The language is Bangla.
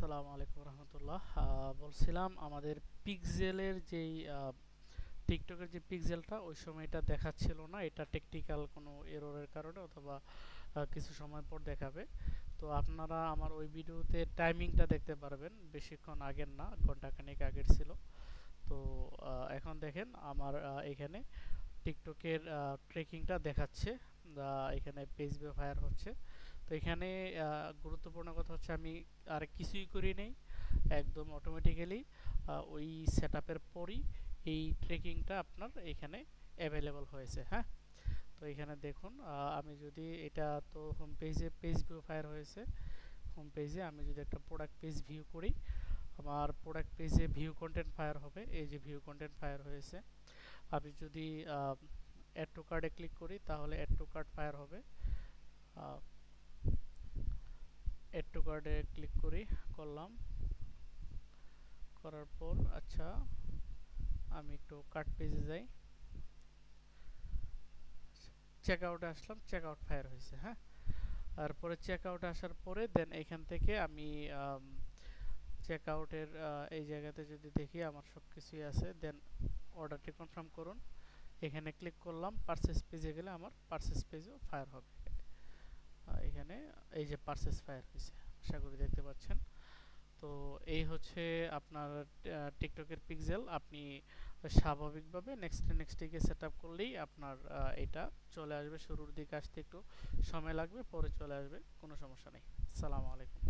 আসসালামু আলাইকুম রহমতুল্লাহ। বলছিলাম আমাদের পিক্সেলের যেই টিকটকের যে পিক্সেলটা ওই সময় এটা দেখাচ্ছিল না, এটা টেকনিক্যাল কোনো এররের কারণে অথবা কিছু সময় পর দেখাবে। তো আপনারা আমার ওই ভিডিওতে টাইমিংটা দেখতে পারবেন, বেশিক্ষণ আগের না, ঘন্টাখানেক আগের ছিল। তো এখন দেখেন আমার এখানে টিকটকের ট্রেকিংটা দেখাচ্ছে। এখানে পেজ ফায়ার হচ্ছে। তো এখানে গুরুত্বপূর্ণ কথা হচ্ছে আমি আর কিছুই করি নেই, একদম অটোমেটিক্যালি ওই সেটআপের পরই এই ট্রেকিংটা আপনার এখানে অ্যাভেলেবল হয়েছে। হ্যাঁ, তো এখানে দেখুন, আমি যদি এটা তো হোম পেজে পেজ ভিউ ফায়ার হয়েছে। হোম পেজে আমি যদি একটা প্রোডাক্ট পেজ ভিউ করি, আমার প্রোডাক্ট পেজে ভিউ কন্টেন্ট ফায়ার হবে। এই যে ভিউ কন্টেন্ট ফায়ার হয়েছে। আমি যদি অ্যাড টু কার্ডে ক্লিক করি তাহলে অ্যাড টু কার্ড ফায়ার হবে। অ্যাড টু কার্ডে ক্লিক করলাম, করার পর আচ্ছা আমি একটু কার্ট পেজে যাই, চেক আউটে আসলাম, চেক আউট ফায়ার হয়েছে। হ্যাঁ, তারপরে চেক আউটে আসার পরে দেন এখান থেকে আমি চেক আউটের এই জায়গাতে যদি দেখি আমার সব কিছুই আছে, দেন অর্ডারটি কনফার্ম করুন। এখানে ক্লিক করলাম, পারচেস পেজে গেলে আমার পারচেস পেজও ফায়ার হবে। এখানে এই যে পারচেস ফায়ার হয়েছে, আশা করি দেখতে পাচ্ছেন। তো এই হচ্ছে আপনার টিকটকের পিক্সেল। আপনি স্বাভাবিকভাবে নেক্সটে গিয়ে সেট আপ করলেই আপনার এটা চলে আসবে। শুরুর দিকে আসতে একটু সময় লাগবে, পরে চলে আসবে, কোনো সমস্যা নেই। আসসালামু আলাইকুম।